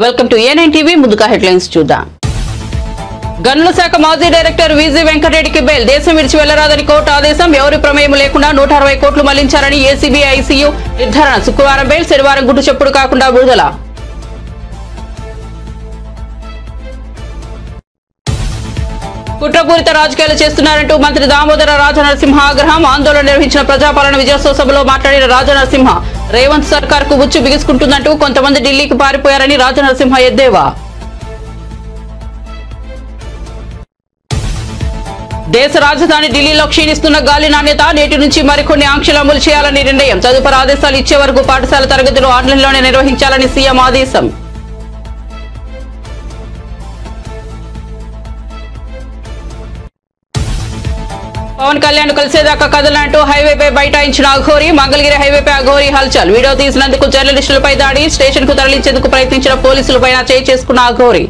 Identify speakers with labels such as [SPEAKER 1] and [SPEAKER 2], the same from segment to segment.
[SPEAKER 1] Welcome to A9 TV. ముందుగా headlines చూద్దాం. గనుల శాఖ మాజీ డైరెక్టర్ విజి వెంకటరెడ్డికి బెయిల్. దేశం విడిచి వెళ్లరాదని కోర్టు ఆదేశం. ఎవరి ప్రమేయం లేకుండా 160 కోట్లు మళ్లించారని ఏసీబీ ఐసీయూ నిర్ధారణ. శుక్రవారం బెయిల్, శనివారం గుట్టు చప్పుడు కాకుండా విడుదల. కుట్రపూరిత రాజకీయాలు చేస్తున్నారంటూ మంత్రి దామోదర రాజనరసింహ ఆగ్రహం. ఆందోళన నిర్వహించిన ప్రజాపాలన విజయోత్సవ సభలో మాట్లాడిన రాజనరసింహ, రేవంత్ సర్కార్ కు ఉచ్చు బిగుసుకుంటుందంటూ కొంతమంది ఢిల్లీకి పారిపోయారని రాజనరసింహ ఎద్దేవా. దేశ రాజధాని ఢిల్లీలో క్షీణిస్తున్న గాలి నాణ్యత. నేటి నుంచి మరికొన్ని ఆంక్షలు అమలు చేయాలని నిర్ణయం. తదుపరి ఆదేశాలు ఇచ్చే వరకు పాఠశాల తరగతులు ఆన్లైన్లోనే నిర్వహించాలని సీఎం ఆదేశం. పవన్ కళ్యాణ్ కలిసేదాకా కదలంటూ హైవేపై బైఠాయించిన అఘోరి. మంగళగిరి హైవేపై అఘోరి హల్చల్. వీడియో తీసినందుకు జర్నలిస్టులపై దాడి. స్టేషన్ కు తరలించేందుకు ప్రయత్నించిన పోలీసులపై చేయి చేసుకున్న అఘోరి.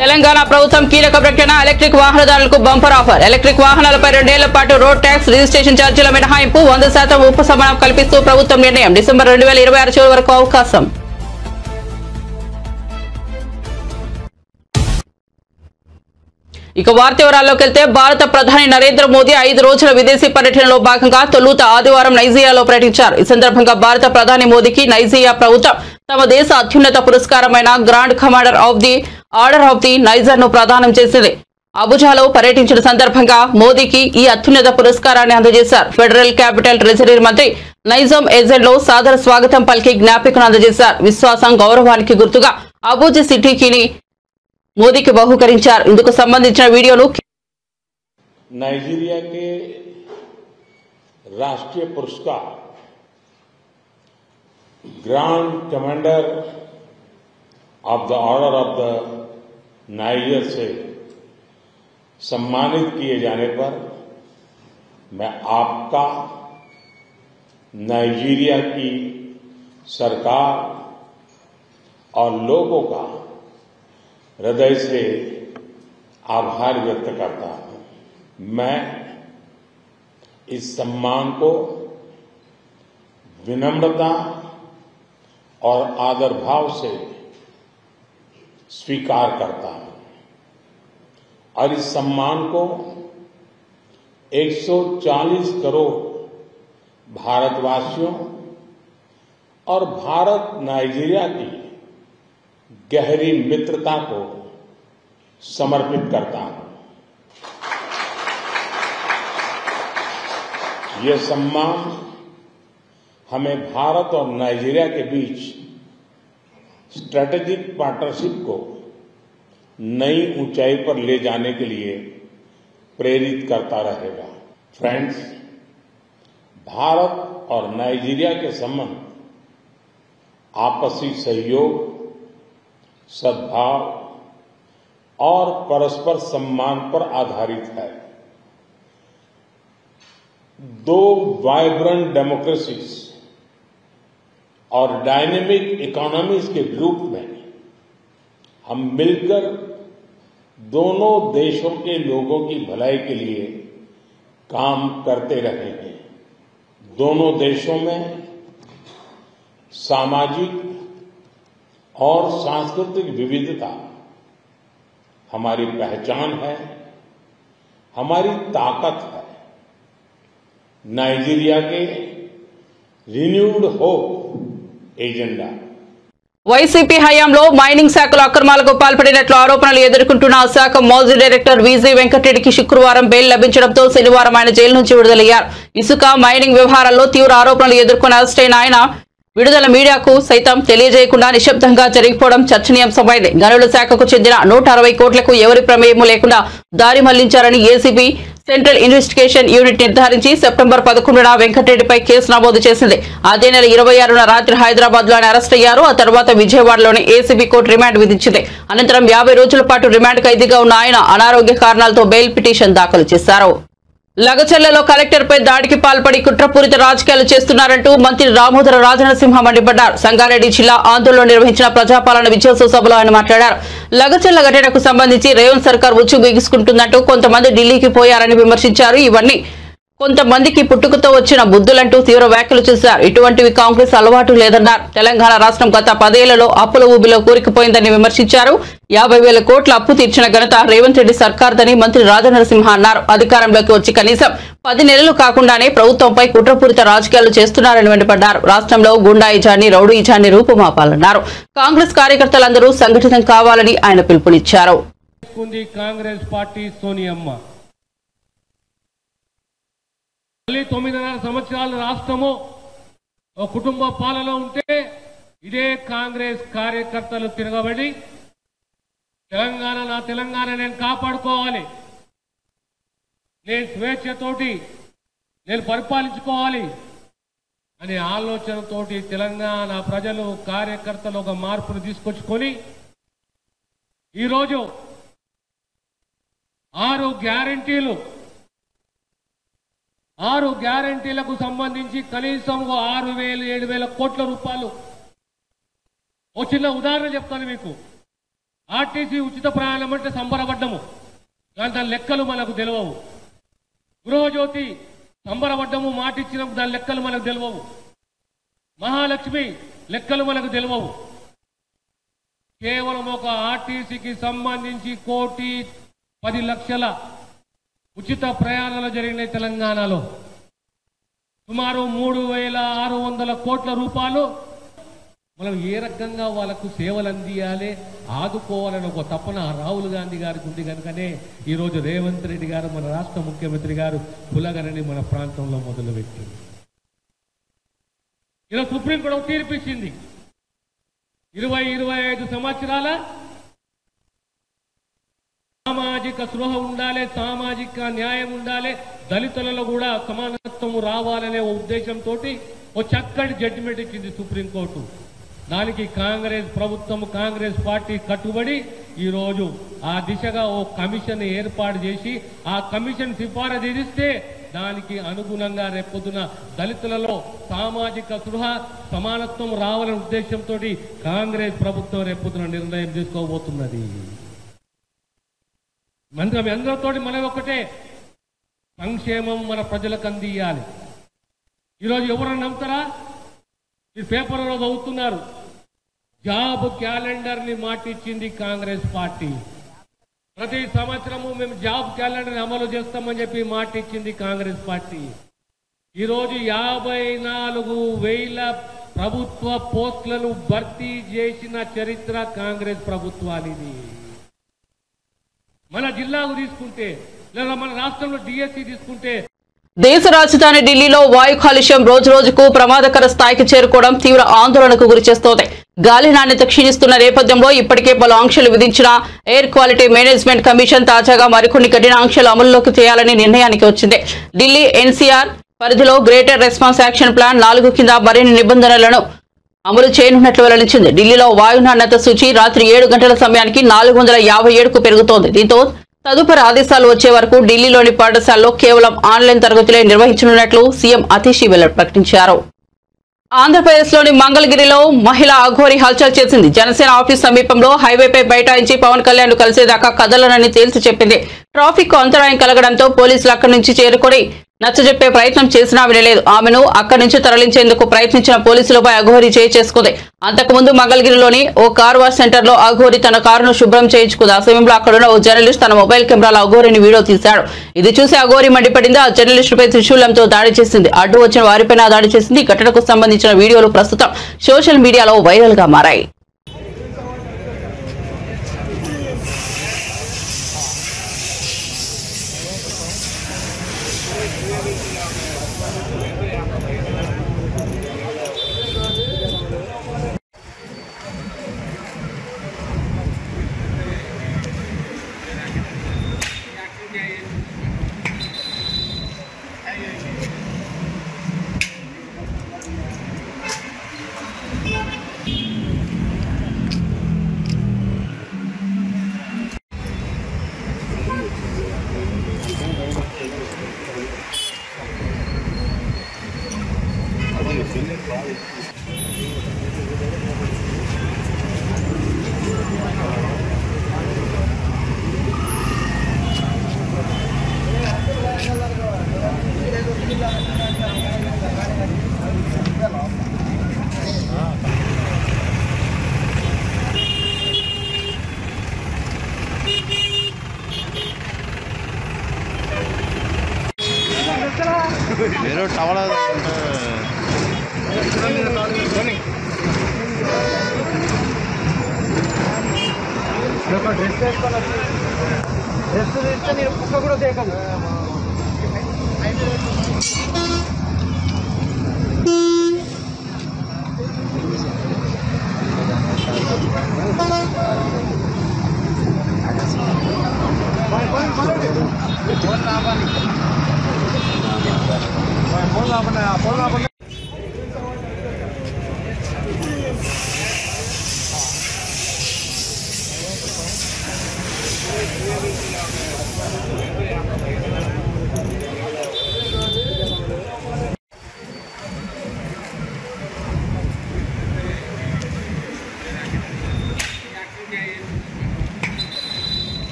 [SPEAKER 1] తెలంగాణ ప్రభుత్వం కీలక ప్రకటన. ఎలక్ట్రిక్ వాహనదారులకు బంపర్ ఆఫర్. ఎలక్ట్రిక్ వాహనాలపై 2 ఏళ్ల పాటు రోడ్ ట్యాక్స్, రిజిస్ట్రేషన్ ఛార్జీల మినహాయింపు, 100% ఉపశమనం కల్పిస్తూ ప్రభుత్వం నిర్ణయం. డిసెంబర్ 2026 చివరి వరకు అవకాశం. ఇక వార్త వివరాల్లోకి వెళ్తే, భారత ప్రధాని నరేంద్ర మోదీ 5 రోజుల విదేశీ పర్యటనలో భాగంగా తొలుత ఆదివారం నైజీరియాలో పర్యటించారు. ఈ సందర్భంగా భారత ప్రధాని మోదీకి నైజీరియా ప్రభుత్వం తమ దేశ అత్యున్నత పురస్కారమైన grand commander of the order of the Niger ను ప్రదానం చేసింది. అబుజాలో పర్యటించిన సందర్భంగా మోదీకి ఈ అత్యున్నత పురస్కారాన్ని అందజేశారు. ఫెడరల్ క్యాపిటల్ ట్రెజరీ మంత్రి నైజాం ఏజెంట్ లో సాదర స్వాగతం పలికి జ్ఞాపికను అందజేశారు. విశ్వాసం, గౌరవానికి గుర్తుగా అబూజా సిటీకి మోదీకి బహుకరించారు. ఇందుకు సంబంధించిన వీడియోను
[SPEAKER 2] नाइजीरिया के राष्ट्रीय पुरस्कार grand commander of the order of the niger से सम्मानित किए जाने पर मैं आपका, नाइजीरिया की सरकार और लोगों का हृदय से आभार व्यक्त करता हूं। मैं इस सम्मान को विनम्रता और आदर भाव से स्वीकार करता हूं और इस सम्मान को 140 करोड़ भारतवासियों और भारत नाइजीरिया की गहरी मित्रता को समर्पित करता हूं। यह सम्मान हमें भारत और नाइजीरिया के बीच स्ट्रेटेजिक पार्टनरशिप को नई ऊंचाई पर ले जाने के लिए प्रेरित करता रहेगा। फ्रेंड्स, भारत और नाइजीरिया के संबंध आपसी सहयोग, सद्भाव और परस्पर सम्मान पर आधारित है। 2 वाइब्रेंट डेमोक्रेसीज और डायनेमिक इकोनॉमीज के रूप में हम मिलकर दोनों देशों के लोगों की भलाई के लिए काम करते रहे हैं। दोनों देशों में सामाजिक और सांस्कृतिक विविधता हमारी पहचान है, हमारी ताकत है। नाइजीरिया के रिन्यूड होप एजेंडा
[SPEAKER 1] వైసీపీ హయాంలో మైనింగ్ శాఖలో అక్రమాలకు పాల్పడినట్లు ఆరోపణలు ఎదుర్కొంటున్న ఆ శాఖ మాజీ డైరెక్టర్ విజి వెంకటరెడ్డికి శుక్రవారం బెయిల్ లభించడంతో శనివారం ఆయన జైలు నుంచి విడుదలయ్యారు. ఇసుక మైనింగ్ వ్యవహారాల్లో తీవ్ర ఆరోపణలు ఎదుర్కొని అరెస్ట్ అయిన ఆయన విడుదల మీడియాకు సైతం తెలియజేయకుండా నిశ్శబ్దంగా జరిగిపోవడం చర్చనీయాంశమైంది. గనుల శాఖకు చెందిన 160 కోట్లకు ఎవరి ప్రమేయం లేకుండా దారి మళ్లించారని ఏసీబీ సెంట్రల్ ఇన్వెస్టిగేషన్ యూనిట్ నిర్ధారించి సెప్టెంబర్ 11న వెంకటరెడ్డిపై కేసు నమోదు చేసింది. అదే నెల 26న రాత్రి హైదరాబాద్ లో ఆయన అరెస్ట్ అయ్యారు. ఆ తర్వాత విజయవాడలోని ఏసీబీ కోర్టు రిమాండ్ విధించింది. అనంతరం 50 రోజుల పాటు రిమాండ్ ఖైదీగా ఉన్న ఆయన అనారోగ్య కారణాలతో బెయిల్ పిటిషన్ దాఖలు చేశారు. లగచర్లలో కలెక్టర్పై దాడికి పాల్పడి కుట్రపూరిత రాజకీయాలు చేస్తున్నారంటూ మంత్రి దామోదర రాజనరసింహ మండిపడ్డారు. సంగారెడ్డి జిల్లా ఆందోళన నిర్వహించిన ప్రజాపాలన విజయోత్సవ సభలో ఆయన మాట్లాడారు. లగచర్ల ఘటనకు సంబంధించి రేవంత్ సర్కార్ ఉచ్చు బిగుసుకుంటుందంటూ కొంతమంది ఢిల్లీకి పోయారని విమర్శించారు. ఇవన్నీ కొంతమందికి పుట్టుకతో వచ్చిన బుద్ధులంటూ తీవ్ర వ్యాఖ్యలు చేశారు. ఇటువంటివి కాంగ్రెస్ అలవాటు లేదన్నారు. తెలంగాణ రాష్ట్రం గత 10 ఏళ్లలో అప్పుల ఊబిలో కూరుకుపోయిందని విమర్శించారు. 50,000 కోట్ల అప్పు తీర్చిన ఘనత రేవంత్ రెడ్డి సర్కార్దని మంత్రి రాజనరసింహ అన్నారు. అధికారంలోకి వచ్చి కనీసం 10 నెలలు కాకుండానే ప్రభుత్వంపై కుట్రపూరిత రాజకీయాలు చేస్తున్నారని మండిపడ్డారు. రాష్ట్రంలో గుండాయిజాన్ని రౌడీయిజాన్ని రూపుమాపాలన్నారు. కాంగ్రెస్ కార్యకర్తలందరూ సంఘటితం కావాలని ఆయన పిలుపునిచ్చారు.
[SPEAKER 3] కాంగ్రెస్ పార్టీ సోనియమ్మ 9.5 సంవత్సరాల రాష్ట్రము కుటుంబ పాలన ఉంటే ఇదే కాంగ్రెస్ కార్యకర్తలు తిరగబడి తెలంగాణ నా తెలంగాణ నేను కాపాడుకోవాలి, నేను స్వేచ్ఛతోటి నేను పరిపాలించుకోవాలి అనే ఆలోచనతోటి తెలంగాణ ప్రజలు కార్యకర్తలు ఒక మార్పును తీసుకొచ్చుకొని ఈరోజు 6 గ్యారంటీలకు సంబంధించి కనీసం 6,000-7,000 కోట్ల రూపాయలు. ఒక చిన్న ఉదాహరణ చెప్తాను మీకు. ఆర్టీసీ ఉచిత ప్రయాణం అంటే సంబరపడ్డము, కానీ దాని లెక్కలు మనకు తెలియవు. గృహజ్యోతి సంబరపడ్డము, మాట ఇచ్చినప్పుడు దాని లెక్కలు మనకు తెలియవు. మహాలక్ష్మి లెక్కలు మనకు తెలియవు. కేవలం ఒక ఆర్టీసీకి సంబంధించి 1,10,00,000 ఉచిత ప్రయాణాలు జరిగినాయి తెలంగాణలో. సుమారు 3,600 కోట్ల రూపాయలు మనం ఏ రకంగా వాళ్ళకు సేవలు అందియాలి, ఆదుకోవాలని ఒక తపన రాహుల్ గాంధీ గారికి ఉంది. కనుకనే ఈరోజు రేవంత్ రెడ్డి గారు మన రాష్ట్ర ముఖ్యమంత్రి గారు పులగనని మన ప్రాంతంలో మొదలుపెట్టింది. ఈరోజు సుప్రీంకోర్టు తీర్పు ఇచ్చింది. 20-25 సంవత్సరాల సామాజిక స్పృహ ఉండాలి, సామాజిక న్యాయం ఉండాలి, దళితులలో కూడా సమానత్వం రావాలనే ఉద్దేశంతో ఒక చక్కటి జడ్జిమెంట్ ఇచ్చింది సుప్రీంకోర్టు. దానికి కాంగ్రెస్ ప్రభుత్వం కాంగ్రెస్ పార్టీ కట్టుబడి ఈరోజు ఆ దిశగా ఓ కమిషన్ ఏర్పాటు చేసి ఆ కమిషన్ సిఫారసు ఇస్తే దానికి అనుగుణంగా రేపొద్దున దళితులలో సామాజిక స్పృహ సమానత్వం రావాలనే ఉద్దేశంతో కాంగ్రెస్ ప్రభుత్వం రేపొద్దున నిర్ణయం తీసుకోబోతున్నది. మీ అందరితో మన ఒకటే, సంక్షేమం మన ప్రజలకు అందియాలి. ఈరోజు ఎవరన్నా నమ్ముతారా? ఈ పేపర్లో చదువుతున్నారు, జాబ్ క్యాలెండర్ని మాటిచ్చింది కాంగ్రెస్ పార్టీ. ప్రతి సంవత్సరము మేము జాబ్ క్యాలెండర్ని అమలు చేస్తామని చెప్పి మాటిచ్చింది కాంగ్రెస్ పార్టీ. ఈరోజు 54,000 ప్రభుత్వ పోస్టులను భర్తీ చేసిన చరిత్ర కాంగ్రెస్ ప్రభుత్వానిది. మన జిల్లాకు తీసుకుంటే లేదా మన రాష్ట్రంలో డిఎస్సి తీసుకుంటే
[SPEAKER 1] దేశ రాజధాని ఢిల్లీలో వాయు కాలుష్యం రోజు రోజుకు ప్రమాదకర స్థాయికి చేరుకోవడం తీవ్ర ఆందోళనకు గురిచేస్తోంది. గాలి నాణ్యత క్షీణిస్తున్న నేపథ్యంలో ఇప్పటికే పలు ఆంక్షలు విధించిన ఎయిర్ క్వాలిటీ మేనేజ్మెంట్ కమిషన్ తాజాగా మరికొన్ని కఠిన ఆంక్షలు అమలులోకి చేయాలని నిర్ణయానికి వచ్చింది. ఢిల్లీ ఎన్సీఆర్ పరిధిలో గ్రేటర్ రెస్పాన్స్ యాక్షన్ ప్లాన్ 4 కింద మరిన్ని నిబంధనలను అమలు చేయనున్నట్లు వెల్లడించింది. ఢిల్లీలో వాయు నాణ్యత సూచి రాత్రి 7 గంటల సమయానికి 457కు పెరుగుతోంది. దీంతో తదుపరి ఆదేశాలు వచ్చే వరకు ఢిల్లీలోని పాఠశాలలో కేవలం ఆన్లైన్ తరగతులే నిర్వహించనున్నట్లు సీఎం అతిషి ప్రకటించారు. ఆంధ్రప్రదేశ్లోని మంగళగిరిలో మహిళ అఘోరి హల్చల్ చేసింది. జనసేన ఆఫీస్ సమీపంలో హైవేపై బైఠాయించి పవన్ కళ్యాణ్ కలిసేదాకా కదలనని తేల్చి చెప్పింది. ట్రాఫిక్ అంతరాయం కలగడంతో పోలీసులు అక్కడి నుంచి చేరుకొని నచ్చజెప్పే ప్రయత్నం చేసినా వినలేదు. ఆమెను అక్కడి నుంచి తరలించేందుకు ప్రయత్నించిన పోలీసులపై అఘోరి చేయి చేసుకుంది. అంతకుముందు మంగళగిరిలోని ఓ కార్ వాష్ సెంటర్ లో అఘోరి తన కారును శుభ్రం చేయించుకుంది. ఆ సమయంలో అక్కడున్న ఓ జర్నలిస్ట్ తన మొబైల్ కెమెరాలో అఘోరిని వీడియో తీశాడు. ఇది చూసి అఘోరి మండిపడింది. ఆ జర్నలిస్టుపై త్రిశూలంతో దాడి చేసింది. అడ్డు వచ్చిన వారిపైన దాడి చేసింది. ఈ ఘటనకు సంబంధించిన వీడియోలు ప్రస్తుతం సోషల్ మీడియాలో వైరల్ గా మారాయి.
[SPEAKER 4] మీరు టవల్
[SPEAKER 5] డ్రెస్ వేసుకొని డ్రెస్ తీస్తే నేను కుక్క కూడా తేకదు.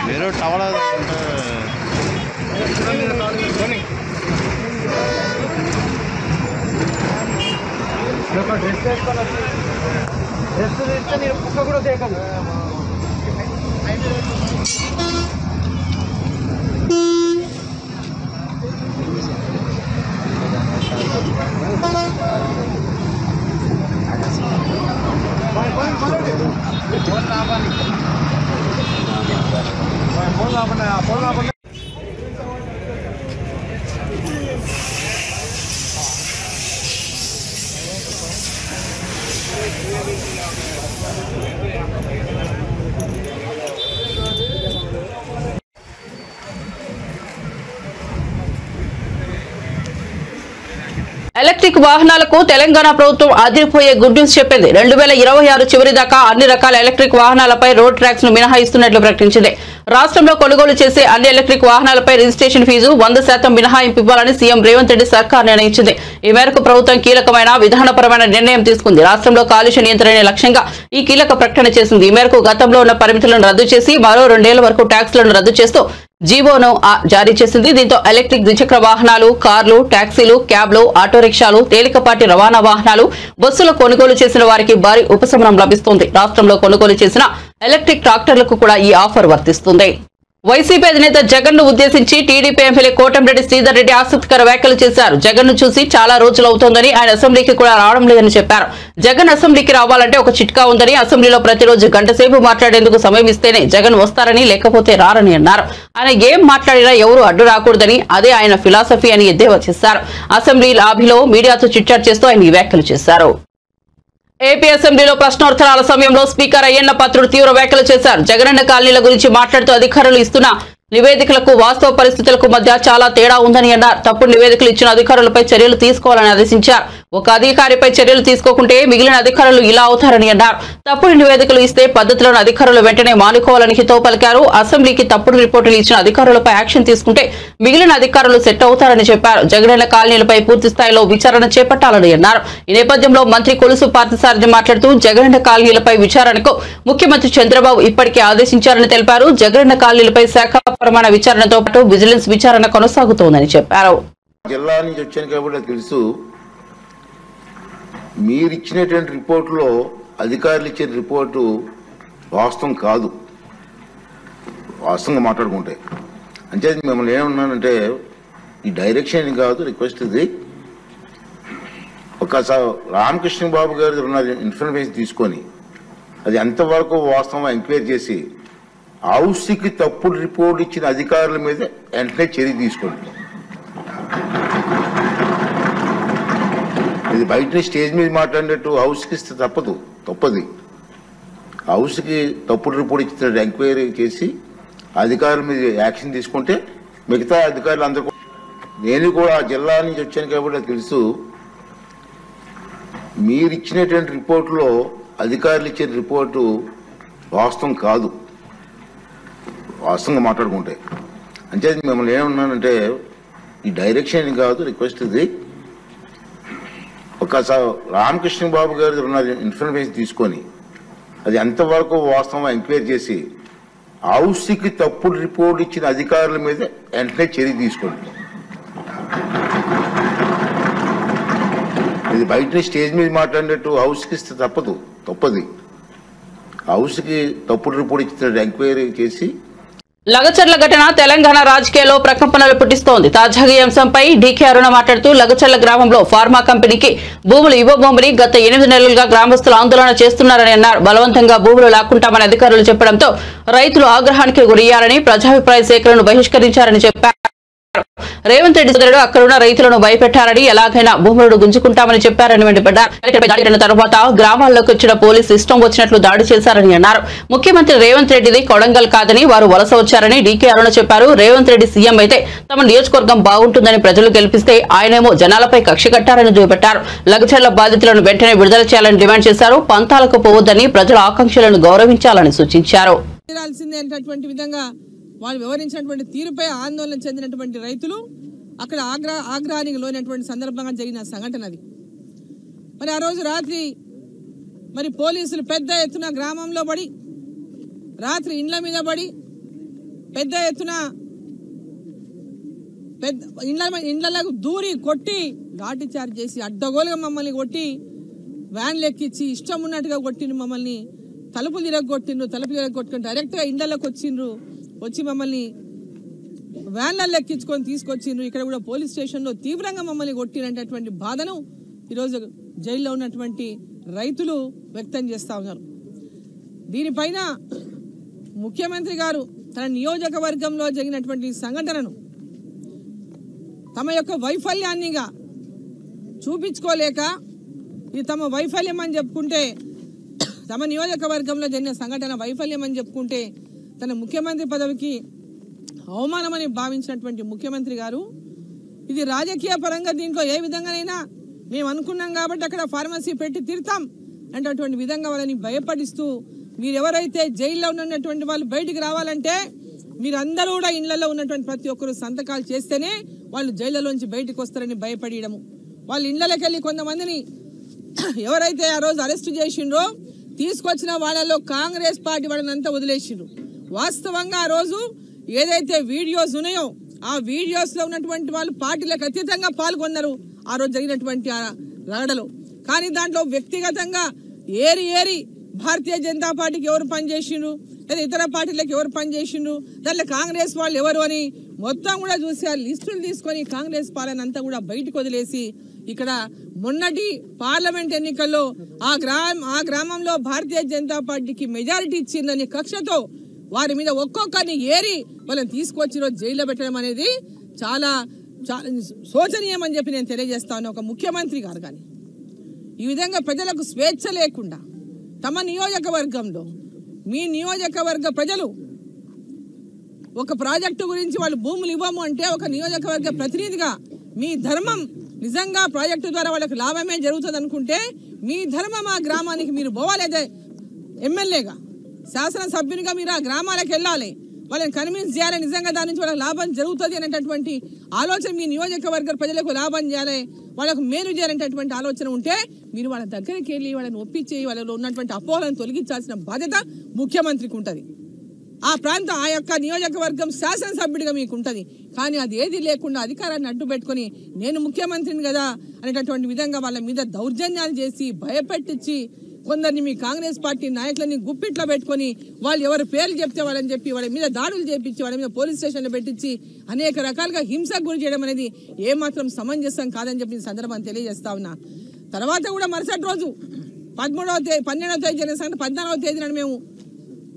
[SPEAKER 4] మీరు టవల్
[SPEAKER 5] డ్రెస్ వేసుకొని డ్రెస్ తీస్తే నేను కుక్క కూడా తేకదు.
[SPEAKER 1] ఎలక్ట్రిక్ వాహనాలకు తెలంగాణ ప్రభుత్వం అదిరిపోయే గుడ్ న్యూస్ చెప్పింది. 2026 చివరి దాకా అన్ని రకాల ఎలక్ట్రిక్ వాహనాలపై రోడ్ ట్యాక్స్ ను మినహాయిస్తున్నట్లు ప్రకటించింది. రాష్ట్రంలో కొనుగోలు చేసే అన్ని ఎలక్ట్రిక్ వాహనాలపై రిజిస్ట్రేషన్ ఫీజు 100% మినహాయింపు ఇవ్వాలని సీఎం రేవంత్ రెడ్డి సర్కార్ నిర్ణయించింది. ఈ మేరకు ప్రభుత్వం కీలకమైన విధానపరమైన నిర్ణయం తీసుకుంది. రాష్ట్రంలో కాలుష్య నియంత్రణే లక్ష్యంగా ఈ కీలక ప్రకటన చేసింది. ఈ మేరకు గతంలో ఉన్న పరిమితులను రద్దు చేసి మరో 2 ఏళ్ల వరకు ట్యాక్స్లను రద్దు చేస్తూ జీవోను జారీ చేసింది. దీంతో ఎలక్ట్రిక్ ద్విచక్ర వాహనాలు, కార్లు, టాక్సీలు, క్యాబ్లు, ఆటో రిక్షాలు, తేలికపాటి రవాణా వాహనాలు, బస్సులు కొనుగోలు చేసిన వారికి భారీ ఉపశమనం లభిస్తుంది. రాష్ట్రంలో కొనుగోలు చేసిన ఎలక్ట్రిక్ ట్రాక్టర్లకు కూడా ఈ ఆఫర్ వర్తిస్తుంది. వైసీపీ అధినేత జగన్ ను ఉద్దేశించి టీడీపీ ఎమ్మెల్యే కోటంరెడ్డి శ్రీధర్ రెడ్డి ఆసక్తికర వ్యాఖ్యలు చేశారు. జగన్ ను చూసి చాలా రోజులు అవుతోందని, ఆయన అసెంబ్లీకి కూడా రావడం లేదని చెప్పారు. జగన్ అసెంబ్లీకి రావాలంటే ఒక చిట్కా ఉందని, అసెంబ్లీలో ప్రతిరోజు గంట సేపు మాట్లాడేందుకు సమయం ఇస్తేనే జగన్ వస్తారని, లేకపోతే రారని అన్నారు. ఆయన ఏం మాట్లాడినా ఎవరు అడ్డు రాకూడదని, అదే ఆయన ఫిలాసఫీ అని ఎద్దేవా చేశారు. అసెంబ్లీ లాబీలో మీడియాతో చిట్చాట్ చేస్తూ ఆయన ఈ వ్యాఖ్యలు చేశారు. ఏపీ అసెంబ్లీలో ప్రశ్నోత్తరాల సమయంలో స్పీకర్ అయ్యన్న పాత్రుడు తీవ్ర వ్యాఖ్యలు చేశారు. జగనన్న కాలనీల గురించి మాట్లాడుతూ అధికారులు ఇస్తున్న నివేదికలకు వాస్తవ పరిస్థితులకు మధ్య చాలా తేడా ఉందని అన్నారు. తప్పుడు నివేదికలు ఇచ్చిన అధికారులపై చర్యలు తీసుకోవాలని ఆదేశించారు. ఒక అధికారిపై చర్యలు తీసుకోకుంటే మిగిలిన అధికారులు ఇలా అవుతారని అన్నారు. తప్పుడు నివేదికలు ఇస్తే పద్ధతులను అధికారులు వెంటనే మానుకోవాలని హితవు పలికారు. అసెంబ్లీకి తప్పుడు రిపోర్టులు ఇచ్చిన అధికారులపై యాక్షన్ తీసుకుంటే మిగిలిన అధికారులు సెట్ అవుతారని చెప్పారు. జగనన్న కాలనీలపై పూర్తి స్థాయిలో విచారణ చేపట్టాలని అన్నారు. ఈ నేపథ్యంలో మంత్రి కొలుసు పార్థసారథి మాట్లాడుతూ జగనన్న కాలనీలపై విచారణకు ముఖ్యమంత్రి చంద్రబాబు ఇప్పటికే ఆదేశించారని తెలిపారు. జగనన్న కాలనీలపై శాఖాపరమైన విచారణతో పాటు విజిలెన్స్ విచారణ కొనసాగుతోందని చెప్పారు.
[SPEAKER 6] జిల్లా నుంచి వచ్చాను కాబట్టి తెలుసు, మీరు ఇచ్చినటువంటి రిపోర్టులో అధికారులు ఇచ్చిన రిపోర్టు వాస్తవం కాదు. వాస్తవంగా మాట్లాడుకుంటే అంటే మిమ్మల్ని ఏమన్నానంటే ఈ డైరెక్షన్ కాదు, రిక్వెస్ట్ ఇది. ఒకసారి రామకృష్ణ బాబు గారి ఉన్న ఇన్ఫర్మేషన్ తీసుకొని అది ఎంతవరకు వాస్తవం ఎంక్వైరీ చేసి హౌస్కి తప్పుడు రిపోర్ట్ ఇచ్చిన అధికారుల మీద వెంటనే చర్య తీసుకోండి. ఇది బయట స్టేజ్ మీద మాట్లాడినట్టు హౌస్కి ఇస్తే తప్పది. హౌస్కి తప్పుడు రిపోర్ట్ ఇచ్చిన ఎంక్వైరీ చేసి అధికారుల మీద యాక్షన్ తీసుకుంటే మిగతా అధికారులు అందరూ నేను కూడా ఆ జిల్లా నుంచి వచ్చాను కాబట్టి నాకు తెలుసు. మీరు ఇచ్చినటువంటి రిపోర్టులో అధికారులు ఇచ్చిన రిపోర్టు వాస్తవం కాదు, వాస్తవంగా మాట్లాడుకుంటే. అంటే మిమ్మల్ని ఏమన్నానంటే ఈ డైరెక్షన్ కాదు, రిక్వెస్ట్ ఇది. ఒకసారి రామకృష్ణ బాబు గారి ఉన్న ఇన్ఫర్మేషన్ తీసుకొని అది ఎంతవరకు వాస్తవం ఎంక్వైరీ చేసి హౌస్కి తప్పుడు రిపోర్ట్ ఇచ్చిన అధికారుల మీద వెంటనే చర్య తీసుకోండి. ఇది బయట స్టేజ్ మీద మాట్లాడినట్టు హౌస్కి ఇస్తే తప్పది. హౌస్కి తప్పుడు రిపోర్ట్ ఇచ్చిన ఎంక్వైరీ చేసి.
[SPEAKER 1] లగచర్ల ఘటన తెలంగాణ రాజకీయాల్లో ప్రకంపనలు పుట్టిస్తోంది. తాజాగా ఈ అంశంపై డీకే అరుణ మాట్లాడుతూ లగచర్ల గ్రామంలో ఫార్మా కంపెనీకి భూములు ఇవ్వబోమని గత 8 నెలలుగా గ్రామస్తులు ఆందోళన చేస్తున్నారని అన్నారు. బలవంతంగా భూములు లాక్కుంటామని అధికారులు చెప్పడంతో రైతులు ఆగ్రహానికి గురయ్యారని, ప్రజాభిప్రాయ సేకరణను బహిష్కరించారని చెప్పారు. రేవంత్ రెడ్డి సోదరుడు అక్కడున్న రైతులను భయపెట్టారని, ఎలాగైనా భూములను గుంజుకుంటామని చెప్పారని మండిపడ్డారు. తర్వాత గ్రామాల్లోకి వచ్చిన పోలీసు ఇష్టం వచ్చినట్లు దాడి చేశారని అన్నారు. ముఖ్యమంత్రి రేవంత్ రెడ్డిది కొడంగల్ కాదని, వారు వలస వచ్చారని డీకే అరుణ చెప్పారు. రేవంత్ రెడ్డి సీఎం అయితే తమ నియోజకవర్గం బాగుంటుందని ప్రజలు గెలిపిస్తే ఆయనేమో జనాలపై కక్ష కట్టారని చూపెట్టారు. లగచర్ల బాధితులను వెంటనే విడుదల చేయాలని డిమాండ్ చేశారు. పంతాలకు పోవద్దని, ప్రజల ఆకాంక్షలను గౌరవించాలని సూచించారు.
[SPEAKER 7] వాళ్ళు వివరించినటువంటి తీరుపై ఆందోళన చెందినటువంటి రైతులు అక్కడ ఆగ్రహానికి లోనటువంటి సందర్భంగా జరిగిన సంఘటన అది. మరి ఆ రోజు రాత్రి పోలీసులు పెద్ద ఎత్తున గ్రామంలో పడి, రాత్రి ఇండ్ల మీద పడి, పెద్ద ఎత్తున ఇండ్లకు దూరి కొట్టి, లాఠీ చార్జ్ చేసి అడ్డగోలుగా మమ్మల్ని కొట్టి, వ్యాన్లు ఎక్కించి ఇష్టం ఉన్నట్టుగా కొట్టిండ్రు మమ్మల్ని. తలుపులు తిరగొట్టుకుని డైరెక్ట్గా ఇండ్లలోకి వచ్చి మమ్మల్ని వ్యాన్లలో ఎక్కించుకొని తీసుకొచ్చిండ్రు. ఇక్కడ కూడా పోలీస్ స్టేషన్లో తీవ్రంగా మమ్మల్ని కొట్టినటువంటి బాధను ఈరోజు జైల్లో ఉన్నటువంటి రైతులు వ్యక్తం చేస్తూ ఉన్నారు. దీనిపైన ముఖ్యమంత్రి గారు తన నియోజకవర్గంలో జరిగినటువంటి సంఘటనను తమ యొక్క వైఫల్యాన్నిగా చూపించుకోలేక, ఇది తమ వైఫల్యం అని చెప్పుకుంటే, తమ నియోజకవర్గంలో జరిగిన సంఘటన వైఫల్యం అని చెప్పుకుంటే తన ముఖ్యమంత్రి పదవికి అవమానమని భావించినటువంటి ముఖ్యమంత్రి గారు, ఇది రాజకీయ పరంగా దీంట్లో ఏ విధంగానైనా మేము అనుకున్నాం కాబట్టి అక్కడ ఫార్మసీ పెట్టి తిడతాం అనేటటువంటి విధంగా వాళ్ళని భయపడిస్తూ, మీరెవరైతే జైల్లో ఉన్నటువంటి వాళ్ళు బయటికి రావాలంటే మీరందరూ కూడా ఇళ్లలో ఉన్నటువంటి ప్రతి ఒక్కరు సంతకాలు చేస్తేనే వాళ్ళు జైళ్ళలోంచి బయటకు వస్తారని భయపడము. వాళ్ళు ఇళ్లలోకి వెళ్ళి కొంతమందిని ఎవరైతే ఆ రోజు అరెస్ట్ చేసిండ్రో తీసుకొచ్చిన వాళ్ళలో కాంగ్రెస్ పార్టీ వాళ్ళని అంతా వదిలేసిండ్రు. వాస్తవంగా ఆ రోజు ఏదైతే వీడియోస్ ఉన్నాయో ఆ వీడియోస్ లో ఉన్నటువంటి వాళ్ళు పార్టీలకు అతీతంగా పాల్గొన్నారు ఆ రోజు జరిగినటువంటి రగడలో. కానీ దాంట్లో వ్యక్తిగతంగా ఏరి భారతీయ జనతా పార్టీకి ఎవరు పనిచేసిండ్రు, లేదా ఇతర పార్టీలకు ఎవరు పనిచేసిండ్రు, దాంట్లో కాంగ్రెస్ వాళ్ళు ఎవరు అని మొత్తం కూడా చూసి ఆ లిస్టులు తీసుకొని కాంగ్రెస్ పాలన అంతా కూడా బయటకు వదిలేసి, ఇక్కడ మొన్నటి పార్లమెంట్ ఎన్నికల్లో ఆ గ్రామంలో భారతీయ జనతా పార్టీకి మెజారిటీ ఇచ్చిందని కక్షతో వారి మీద ఒక్కొక్కరిని ఏరి వాళ్ళని తీసుకొచ్చి రోజు జైల్లో పెట్టడం అనేది చాలా శోచనీయం అని చెప్పి నేను తెలియజేస్తాను. ఒక ముఖ్యమంత్రి గారు కానీ ఈ విధంగా ప్రజలకు స్వేచ్ఛ లేకుండా తమ నియోజకవర్గంలో, మీ నియోజకవర్గ ప్రజలు ఒక ప్రాజెక్టు గురించి వాళ్ళు భూములు ఇవ్వము అంటే ఒక నియోజకవర్గ ప్రతినిధిగా మీ ధర్మం నిజంగా ప్రాజెక్టు ద్వారా వాళ్ళకి లాభమే జరుగుతుంది అనుకుంటే మీ ధర్మం ఆ గ్రామానికి మీరు పోవాలేదే. ఎమ్మెల్యేగా, శాసనసభ్యునిగా మీరు ఆ గ్రామాలకు వెళ్ళాలి, వాళ్ళని కన్విన్స్ చేయాలి, నిజంగా దాని నుంచి వాళ్ళకి లాభం జరుగుతుంది అనేటటువంటి ఆలోచన, మీ నియోజకవర్గ ప్రజలకు లాభం చేయాలి, వాళ్ళకు మేలు చేయాలనేటటువంటి ఆలోచన ఉంటే మీరు వాళ్ళ దగ్గరికి వెళ్ళి వాళ్ళని ఒప్పించి వాళ్ళలో ఉన్నటువంటి అపోహలను తొలగించాల్సిన బాధ్యత ముఖ్యమంత్రికి ఉంటుంది. ఆ యొక్క నియోజకవర్గం శాసనసభ్యుడిగా మీకు ఉంటుంది. కానీ అది ఏది లేకుండా అధికారాన్ని అడ్డు పెట్టుకుని నేను ముఖ్యమంత్రిని కదా అనేటటువంటి విధంగా వాళ్ళ మీద దౌర్జన్యాలు చేసి భయపెట్టించి కొందరిని మీ కాంగ్రెస్ పార్టీ నాయకులని గుప్పిట్లో పెట్టుకొని వాళ్ళు ఎవరు పేర్లు చెప్తే వాళ్ళని చెప్పి వాళ్ళ మీద దాడులు చేపించి వాళ్ళ మీద పోలీస్ స్టేషన్లో పెట్టించి అనేక రకాలుగా హింసకు గురి చేయడం అనేది ఏమాత్రం సమంజసం కాదని చెప్పి సందర్భాన్ని తెలియజేస్తా ఉన్నా. తర్వాత కూడా మరుసటి రోజు 12వ తేదీ జరిగిన సంగతి 14వ తేదీ నాడు మేము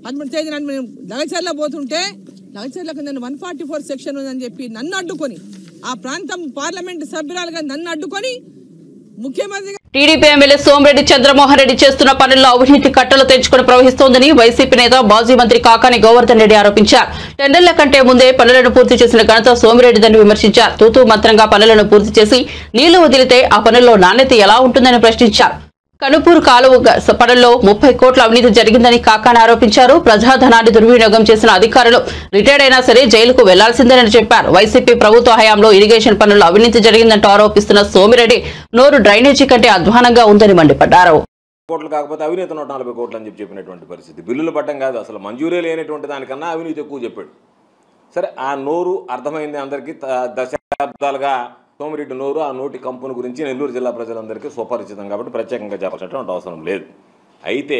[SPEAKER 7] 13వ తేదీ నాడు మేము లగచర్ల పోతుంటే లగచర్లకు నన్ను 144 సెక్షన్ ఉందని చెప్పి నన్ను అడ్డుకొని, ఆ ప్రాంతం పార్లమెంట్ సభ్యురాలుగా నన్ను అడ్డుకొని ముఖ్యమంత్రిగా
[SPEAKER 1] టీడీపీ ఎమ్మెల్యే సోమిరెడ్డి చంద్రమోహన్ రెడ్డి చేస్తున్న పనుల్లో అవినీతి కట్టలు తెంచుకుని ప్రవహిస్తోందని వైసీపీ నేత మాజీ మంత్రి కాకాని గోవర్ధన్ రెడ్డి ఆరోపించారు. టెండర్ల కంటే ముందే పనులను పూర్తి చేసిన ఘనత సోమిరెడ్డిదని విమర్శించారు. తూతూ మంత్రంగా పనులను పూర్తి చేసి నీళ్లు వదిలితే ఆ పనుల్లో నాణ్యత ఎలా ఉంటుందని ప్రశ్నించారు. కనుపూరు కాలువ పనుల్లో 30 కోట్ల అవినీతి జరిగిందని కాకాని ఆరోపించారు. ప్రజాధనాన్ని దుర్వినియోగం చేసిన అధికారులు రిటైర్డ్ అయినా సరే జైలుకు వెళ్లాల్సిందేనని చెప్పారు. వైసీపీ ప్రభుత్వ హయాంలో ఇరిగేషన్ పనుల్లో అవినీతి జరిగిందంటూ ఆరోపిస్తున్న సోమిరెడ్డి నోరు డ్రైనేజీ కంటే అధ్వానంగా ఉందని మండిపడ్డారు.
[SPEAKER 8] కోట్లు కాకపోతే అవినీతి 140 కోట్లు అని చెప్పినటువంటి పరిస్థితి. బిల్లులు పట్టం కాదు, అసలు మంజూరే లేనటువంటి దానికన్నా అవినీతి ఎక్కువ చెప్పాడు. సరే, ఆ నోరు అర్థమైంది అందరికీ. దశాబ్దాలుగా సోమిరెడ్డి నోరు, ఆ నోటి కంపును గురించి నెల్లూరు జిల్లా ప్రజలందరికీ సుపరిచితం కాబట్టి ప్రత్యేకంగా చెప్పాల్సినటువంటి అవసరం లేదు. అయితే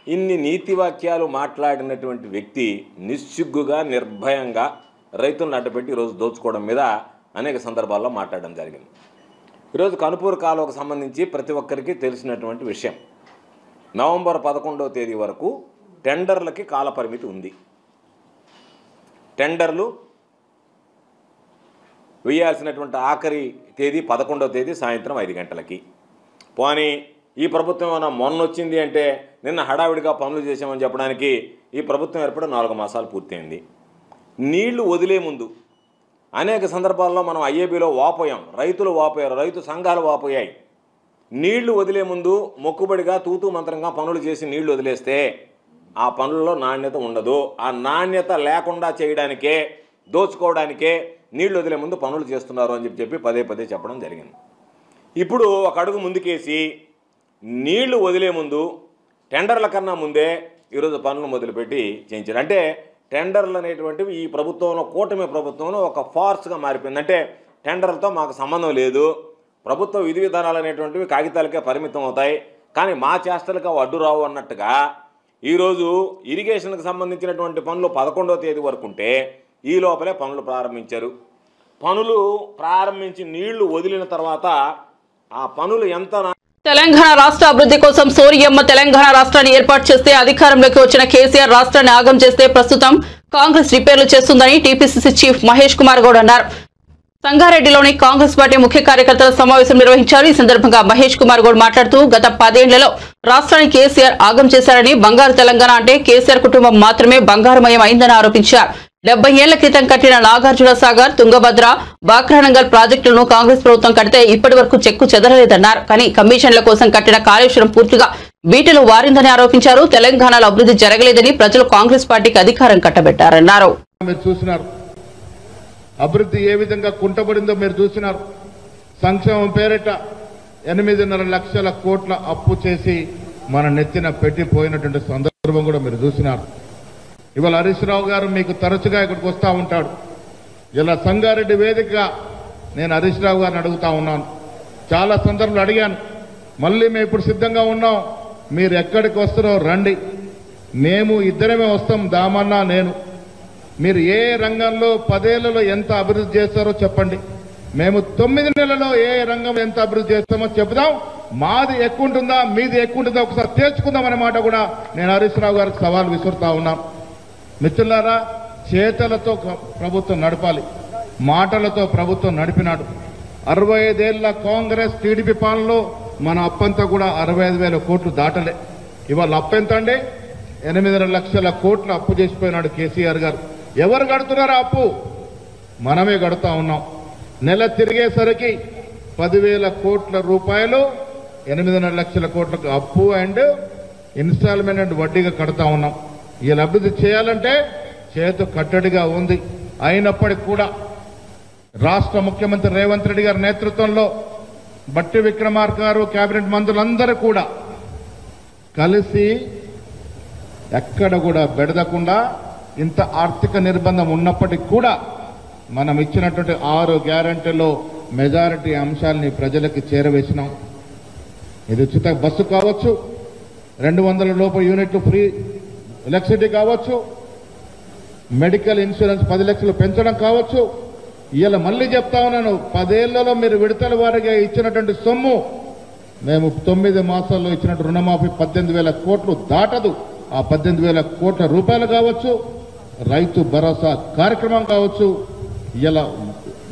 [SPEAKER 8] ఇన్ని నీతి వాక్యాలు మాట్లాడినటువంటి వ్యక్తి నిస్సిగ్గుగా నిర్భయంగా రైతులను అడ్డపెట్టి ఈరోజు దోచుకోవడం మీద అనేక సందర్భాల్లో మాట్లాడడం జరిగింది. ఈరోజు కనుపూరు కాలువకు సంబంధించి ప్రతి ఒక్కరికి తెలిసినటువంటి విషయం. నవంబర్ 11వ తేదీ వరకు టెండర్లకి కాలపరిమితి ఉంది. టెండర్లు వేయాల్సినటువంటి ఆఖరి తేదీ 11వ తేదీ సాయంత్రం 5 గంటలకి. పోనీ ఈ ప్రభుత్వం ఏమైనా మొన్న వచ్చింది అంటే నిన్న హడావిడిగా పనులు చేసామని చెప్పడానికి ఈ ప్రభుత్వం ఏర్పడి 4 మాసాలు పూర్తయింది. నీళ్లు వదిలే ముందు అనేక సందర్భాల్లో మనం ఐఏబీలో వాపోయాం, రైతులు వాపోయారు, రైతు సంఘాలు వాపోయాయి. నీళ్లు వదిలే ముందు మొక్కుబడిగా తూతూ మంత్రంగా పనులు చేసి నీళ్లు వదిలేస్తే ఆ పనుల్లో నాణ్యత ఉండదు. ఆ నాణ్యత లేకుండా చేయడానికే, దోచుకోవడానికే నీళ్లు వదిలే ముందు పనులు చేస్తున్నారు అని చెప్పి పదే పదే చెప్పడం జరిగింది. ఇప్పుడు ఒక అడుగు ముందుకేసి నీళ్లు వదిలే ముందు టెండర్ల కన్నా ముందే ఈరోజు పనులు మొదలుపెట్టి చేయించారు. అంటే టెండర్లు అనేటువంటివి ఈ ప్రభుత్వంలో, కూటమి ప్రభుత్వంలో ఒక ఫార్స్గా మారిపోయింది. అంటే టెండర్లతో మాకు సంబంధం లేదు, ప్రభుత్వ విధి విధానాలు అనేటువంటివి కాగితాలకే పరిమితం అవుతాయి, కానీ మా చేష్టలకు అవి అడ్డు రావు అన్నట్టుగా ఈరోజు ఇరిగేషన్కి సంబంధించినటువంటి పనులు 11వ తేదీ వరకు ఉంటే ఈ లోపలే పనులు ప్రారంభించారు. పనులు ప్రారంభించి నీళ్లు వదిలిన తర్వాత ఆ పనులు ఎంత.
[SPEAKER 1] తెలంగాణ రాష్ట్ర అభివృద్ధి కోసం సోనియమ్మ తెలంగాణ రాష్ట్రాన్ని ఏర్పాటు చేస్తే అధికారంలోకి వచ్చిన కేసీఆర్ రాష్ట్రాన్ని ఆగం చేస్తే ప్రస్తుతం కాంగ్రెస్ రిపేర్లు చేస్తుందని టీపీసీసీ చీఫ్ మహేష్ కుమార్ గౌడ్ అన్నారు. సంగారెడ్డిలోని కాంగ్రెస్ పార్టీ ముఖ్య కార్యకర్తల సమావేశం నిర్వహించారు. ఈ సందర్భంగా మహేష్ కుమార్ గౌడ్ మాట్లాడుతూ గత 10 ఏళ్లలో రాష్ట్రాన్ని కేసీఆర్ ఆగం చేశారని, బంగారు తెలంగాణ అంటే కేసీఆర్ కుటుంబం మాత్రమే బంగారుమయం అయిందని ఆరోపించారు. 70 ఏళ్ల క్రితం కట్టిన నాగార్జున సాగర్, తుంగభద్ర, బాక్రానంగల్ ప్రాజెక్టులను కాంగ్రెస్ ప్రభుత్వం కడితే ఇప్పటి వరకు చెక్కు చెదరలేదన్నారు. కానీ కమిషన్ల కోసం కట్టిన కాళేశ్వరం పూర్తిగా బీటలు వారిందని ఆరోపించారు. తెలంగాణలో అభివృద్ధి జరగలేదని ప్రజలు కాంగ్రెస్ పార్టీకి అధికారం కట్టబెట్టారన్నారు.
[SPEAKER 9] అభివృద్ధి ఏ విధంగా కుంటబడిందో మీరు చూసినారు. సంక్షేమం పేరిట 8.5 లక్షల కోట్ల అప్పు చేసి మన నెత్తిన పెట్టిపోయినటువంటి సందర్భం కూడా మీరు చూసినారు. ఇవాళ హరీష్ రావు గారు మీకు తరచుగా ఇక్కడికి వస్తూ ఉంటాడు. ఇలా సంగారెడ్డి వేదికగా నేను హరీష్ రావు గారిని అడుగుతా ఉన్నాను, చాలా సందర్భాలు అడిగాను. మళ్ళీ మేము ఇప్పుడు సిద్ధంగా ఉన్నాం, మీరు ఎక్కడికి వస్తారో రండి, మేము ఇద్దరమే వస్తాం, దామన్నా నేను. మీరు ఏ రంగంలో 10 ఏళ్లలో ఎంత అభివృద్ధి చేస్తారో చెప్పండి, మేము 9 నెలల్లో ఏ రంగం ఎంత అభివృద్ధి చేస్తామో చెబుదాం. మాది ఎక్కువ ఉంటుందా మీది ఎక్కువ ఉంటుందా ఒకసారి తేల్చుకుందాం అనే మాట కూడా నేను హరీష్ రావు గారికి సవాల్ విసురుతా ఉన్నాను. మిత్రులారా, చేతలతో ప్రభుత్వం నడపాలి, మాటలతో ప్రభుత్వం నడిపినాడు. 65 ఏళ్ల కాంగ్రెస్ టీడీపీ పాలనలో మన అప్పంతా కూడా 65,000 కోట్లు దాటలే. ఇవాళ అప్పు ఎంత అండి? 8.5 లక్షల కోట్ల అప్పు చేసిపోయినాడు కేసీఆర్ గారు. ఎవరు కడుతున్నారు అప్పు? మనమే కడుతా ఉన్నాం. నెల తిరిగేసరికి 10,000 కోట్ల రూపాయలు 8.5 లక్షల కోట్లకు అప్పు అండ్ ఇన్స్టాల్మెంట్ అండ్ వడ్డీగా కడతా ఉన్నాం. ఇలా అభివృద్ధి చేయాలంటే చేతు కట్టడిగా ఉంది. అయినప్పటికీ కూడా రాష్ట్ర ముఖ్యమంత్రి రేవంత్ రెడ్డి గారి నేతృత్వంలో బట్టి విక్రమార్క గారు, కేబినెట్ మంత్రులందరూ కూడా కలిసి ఎక్కడ కూడా బెడదకుండా, ఇంత ఆర్థిక నిర్బంధం ఉన్నప్పటికీ కూడా మనం ఇచ్చినటువంటి 6 గ్యారంటీలో మెజారిటీ అంశాలని ప్రజలకు చేరవేసినాం. ఇది ఉచిత బస్సు కావచ్చు, 200 లోపు యూనిట్లు ఫ్రీ ఎలక్ట్రిసిటీ కావచ్చు, మెడికల్ ఇన్సూరెన్స్ 10 లక్షలు పెంచడం కావచ్చు. ఇలా మళ్ళీ చెప్తా ఉన్నాను, 10 ఏళ్లలో మీరు విడతల వారిగా ఇచ్చినటువంటి సొమ్ము మేము 9 మాసాల్లో ఇచ్చినట్టు రుణమాఫీ 18,000 కోట్లు దాటదు. ఆ 18,000 కోట్ల రూపాయలు కావచ్చు, రైతు భరోసా కార్యక్రమం కావచ్చు. ఇలా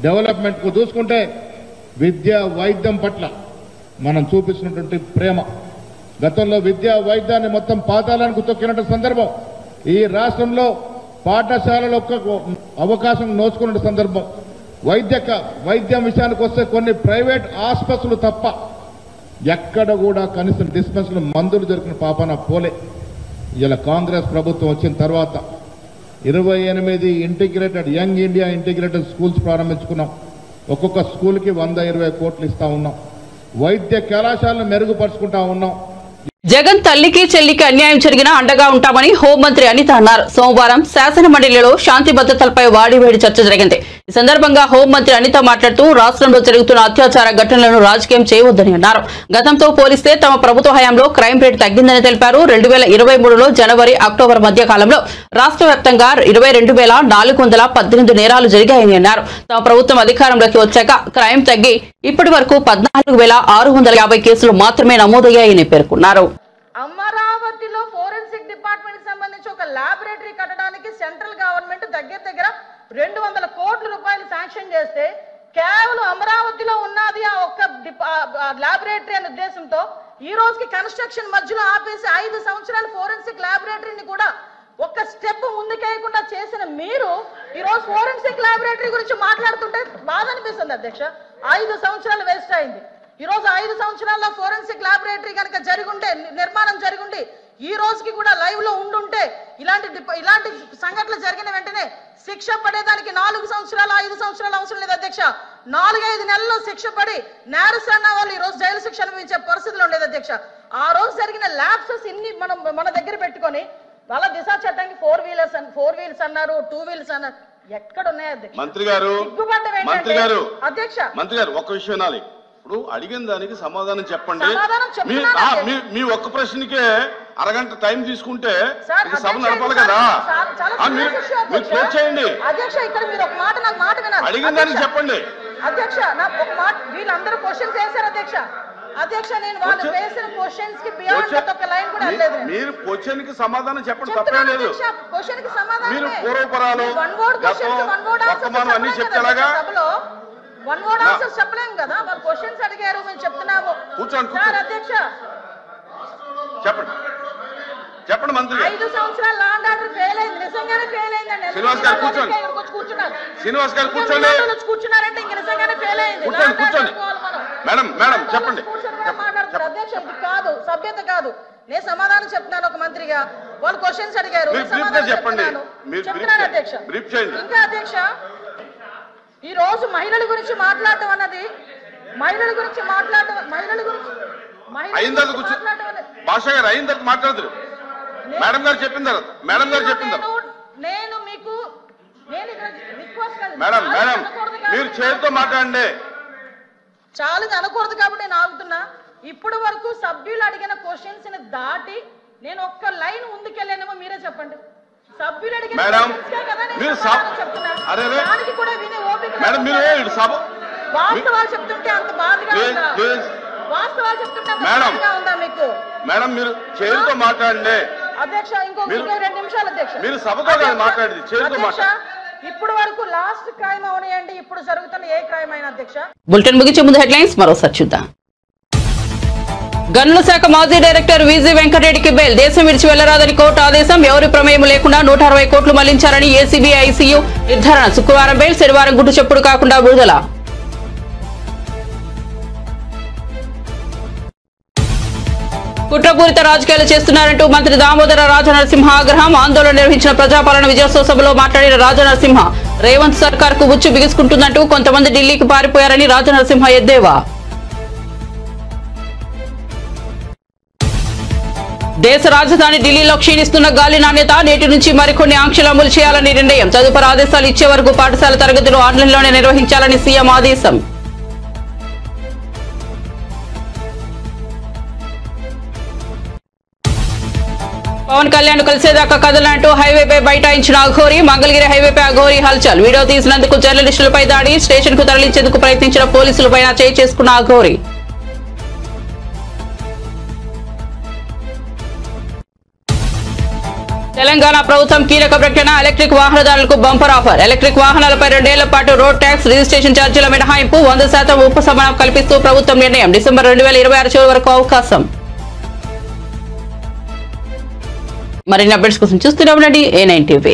[SPEAKER 9] డెవలప్మెంట్కు చూసుకుంటే విద్య, వైద్యం పట్ల మనం చూపిస్తున్నటువంటి ప్రేమ. గతంలో విద్యా వైద్యాన్ని మొత్తం పాతాళానికి తొక్కినటువంటి సందర్భం, ఈ రాష్ట్రంలో పాఠశాలలో అవకాశం నోచుకున్న సందర్భం. వైద్యం విషయానికి వస్తే కొన్ని ప్రైవేట్ ఆసుపత్రులు తప్ప ఎక్కడ కూడా కనీసం డిస్పెన్సరీలో మందులు దొరికిన పాపన పోలే. ఇలా కాంగ్రెస్ ప్రభుత్వం వచ్చిన తర్వాత 28 integrated young India integrated schools ప్రారంభించుకున్నాం. ఒక్కొక్క స్కూల్కి 120 కోట్లు ఇస్తా ఉన్నాం. వైద్య కళాశాలను మెరుగుపరుచుకుంటా ఉన్నాం.
[SPEAKER 1] జగన్ తల్లికి చెల్లికి అన్యాయం జరిగినా అండగా ఉంటామని హోంమంత్రి అనిత అన్నారు. సోమవారం శాసన మండలిలో శాంతి భద్రతలపై వాడివేడి చర్చ జరిగింది. ఈ సందర్భంగా హోంమంత్రి అనిత మాట్లాడుతూ రాష్ట్రంలో జరుగుతున్న అత్యాచార ఘటనలను రాజకీయం చేయవద్దని అన్నారు. గతంతో పోలిస్తే తమ ప్రభుత్వ హయాంలో క్రైమ్ రేట్ తగ్గిందని తెలిపారు. 2023లో జనవరి అక్టోబర్ మధ్య కాలంలో రాష్ట్ర వ్యాప్తంగా 22,418 నేరాలు జరిగాయని అన్నారు. తమ ప్రభుత్వం అధికారంలోకి వచ్చాక క్రైమ్ తగ్గి ఇప్పటి వరకు 14,650 కేసులు మాత్రమే నమోదయ్యాయని పేర్కొన్నారు.
[SPEAKER 10] అమరావతిలో ఫోరెన్సిక్ డిపార్ట్మెంట్ సంబంధించి ఒక ల్యాబొరేటరీ కట్టడానికి సెంట్రల్ గవర్నమెంట్ దగ్గర 200 కోట్ల రూపాయలు శాంక్షన్ చేస్తే కేవలం అమరావతిలో ఉన్నది ఆ ఒక్క ల్యాబొరేటరీ అనే ఉద్దేశంతో ఈ రోజుకి కన్స్ట్రక్షన్ మధ్యలో ఆపేసి 5 సంవత్సరాల ఫోరెన్సిక్ ల్యాబొరేటరీని కూడా ఒక్క స్టెప్ ముందుకేయకుండా చేసిన మీరు ఈ రోజు ఫోరెన్సిక్ ల్యాబొరేటరీ గురించి మాట్లాడుతుంటే బాధ అనిపిస్తుంది అధ్యక్ష. 5 సంవత్సరాలు వేస్ట్ అయింది. ఈ రోజు 5 సంవత్సరాల్లో ఫోరెన్సిక్ ల్యాబొరేటరీ కనుక జరుగుంటే, నిర్మాణం జరుగుండి ఈ రోజుకి కూడా లైవ్ లో ఉండుంటే ఇలాంటి సంఘటనలు జరిగిన వెంటనే శిక్ష పడేదానికి 4 సంవత్సరాలు 5 సంవత్సరాలు అవసరం లేదు అధ్యక్ష. 4-5 నెలల్లో శిక్ష పడి నేరస్తున్న వాళ్ళు ఈ రోజు జైలు శిక్ష అనుభవించే పరిస్థితులు ఉండేది అధ్యక్ష. ఆ రోజు జరిగిన ల్యాబ్సెస్ ఇన్ని మన దగ్గర పెట్టుకొని వాళ్ళ దిశా చట్టానికి 4 వీల్స్ అన్నారు, 2 వీల్స్ అన్నారు. ఎక్కడ ఉన్నాయి అధ్యక్ష?
[SPEAKER 11] మంత్రి గారు ఒక్క విషయం వినాలి. ఇప్పుడు అడిగిన దానికి సమాధానం చెప్పండి. మీ ఒక్క ప్రశ్నకే అరగంట టైం తీసుకుంటే సభ నడపాలి కదా. మీరు క్లోజ్ చేయండి. అడిగిన దానికి చెప్పండి
[SPEAKER 10] అధ్యక్ష. నాకు ఒక మాట, వీళ్ళందరూ క్వశ్చన్స్ వేశారు అధ్యక్ష. అధ్యక్ష నేను వాళ్ళు వేసిన క్వశ్చన్స్ కి బియాండ్ ఒక లైన్ కూడా లేదు.
[SPEAKER 11] మీరు క్వశ్చన్ కి సమాధానం చెప్పండి, తప్పేం లేదు.
[SPEAKER 10] క్వశ్చన్ కి సమాధానం
[SPEAKER 11] మీరు పూర్వపరాలు వర్తమానం అన్ని చెప్తాగా
[SPEAKER 10] సభలో 1 వర్డ్ ఆన్సర్స్ చెప్పలేం కదా. వాళ్ళు క్వశ్చన్స్ అడిగారు, మేము చెప్తున్నాము.
[SPEAKER 11] కూర్చోండి
[SPEAKER 10] సార్ అధ్యక్ష
[SPEAKER 11] చెప్పండి మంత్రి.
[SPEAKER 10] 5 సంవత్సరాలు లా అండ్ ఆర్డర్ ఫెయిల్ అయింది, నిజంగానే ఫెయిల్ అయిందండి.
[SPEAKER 11] శ్రీనివాస్ గారు కూర్చోండి. శ్రీనివాస్ గారు కూర్చోండి.
[SPEAKER 10] కూర్చున్నారంటే ఇంక నిజంగానే ఫెయిల్ అయింది.
[SPEAKER 11] కూర్చోండి. మేడం చెప్పండి.
[SPEAKER 10] అధ్యక్ష ఇది కాదు, సభ్యత కాదు. నేను సమాధానం చెప్తున్నాను ఒక మంత్రిగా. వాళ్ళు క్వశ్చన్స్ అడిగారు,
[SPEAKER 11] చెప్పండి.
[SPEAKER 10] చెప్తున్నాను అధ్యక్ష. ఇంకా అధ్యక్ష ఈ రోజు మహిళల గురించి మాట్లాడటం అన్నది
[SPEAKER 11] భాష గారు అయిన తర్వాత మాట్లాడతారు. మేడం గారు చెప్పిన తర్వాత
[SPEAKER 10] నేను మీకు
[SPEAKER 11] మేడం మీరు చేతితో మాట్లాడండి.
[SPEAKER 10] చాలా అనకూడదు కాబట్టి నేను ఆగుతున్నా. ఇప్పటి వరకు సభ్యులు అడిగిన క్వశ్చన్స్ ని దాటి నేను ఒక్క లైన్ ముందుకెళ్ళానేమో మీరే చెప్పండి. సభ్యులు అడిగిన దానికి కూడా వినే ఓపిక వాస్తవాలు చెప్తుంటే అంత బాధగా ఉందా? వాస్తవాలు చెప్తుంటే అంత బాధగా ఉందా మీకు?
[SPEAKER 11] మేడం మీరు చేతితో మాట్లాడండి
[SPEAKER 10] అధ్యక్ష. ఇంకో 2 నిమిషాలు అధ్యక్ష.
[SPEAKER 11] మీరు సభతో మాట్లాడింది చేతితో మాట్లాడండి.
[SPEAKER 10] ఇప్పుడు వరకు లాస్ట్ క్రైమ్ అవనియండి, ఇప్పుడు జరుగుతున్న ఏ క్రైమ్ అయినా అధ్యక్ష.
[SPEAKER 1] బులెటిన్ ముగించే ముందు హెడ్లైన్స్ మరోసారి చూద్దాం. గనుల శాఖ మాజీ డైరెక్టర్ వీజీ వెంకటరెడ్డికి బెయిల్. దేశం విడిచి వెళ్లరాదని కోర్టు ఆదేశం. ఎవరి ప్రమేయం లేకుండా 160 కోట్లు మళ్లించారని ఏసీబీ ఐసీయూ నిర్ధారణ. శుక్రవారం బెయిల్, శనివారం గుట్టు చప్పుడు కాకుండా విడుదల. కుట్రపూరిత రాజకీయాలు చేస్తున్నారంటూ మంత్రి దామోదర రాజనరసింహ ఆగ్రహం. ఆందోళన నిర్వహించిన ప్రజాపాలన విజయోత్సవ సభలో మాట్లాడిన రాజనరసింహ, రేవంత్ సర్కార్ కు ఉచ్చు బిగుసుకుంటుందంటూ కొంతమంది ఢిల్లీకి పారిపోయారని రాజనరసింహ ఎద్దేవా. దేశ రాజధాని ఢిల్లీలో క్షీణిస్తున్న గాలి నాణ్యత. నేటి నుంచి మరికొన్ని ఆంక్షలు అమలు చేయాలని నిర్ణయం. తదుపరి ఆదేశాలు ఇచ్చే వరకు పాఠశాల తరగతులు ఆన్లైన్లోనే నిర్వహించాలని సీఎం ఆదేశం. పవన్ కళ్యాణ్ కలిసేదాకా కదలంటూ హైవేపై బైఠాయించిన అఘోరి. మంగళగిరి హైవేపై అఘోరి హల్చల్. వీడియో తీసినందుకు జర్నలిస్టులపై దాడి. స్టేషన్ కు తరలించేందుకు ప్రయత్నించిన పోలీసులపై చేయి చేసుకున్న అఘోరి. తెలంగాణ ప్రభుత్వం కీలక ప్రకటన. ఎలక్ట్రిక్ వాహనదారులకు బంపర్ ఆఫర్. ఎలక్ట్రిక్ వాహనాలపై 2 ఏళ్ల పాటు రోడ్ ట్యాక్స్, రిజిస్ట్రేషన్ ఛార్జీల మినహాయింపు, 100% ఉపశమనం కల్పిస్తూ ప్రభుత్వం నిర్ణయం. డిసెంబర్ 2026 చివరి వరకు అవకాశం. మరిన్ని అప్డేట్స్ కోసం చూస్తూనే ఉండండి A9 TV.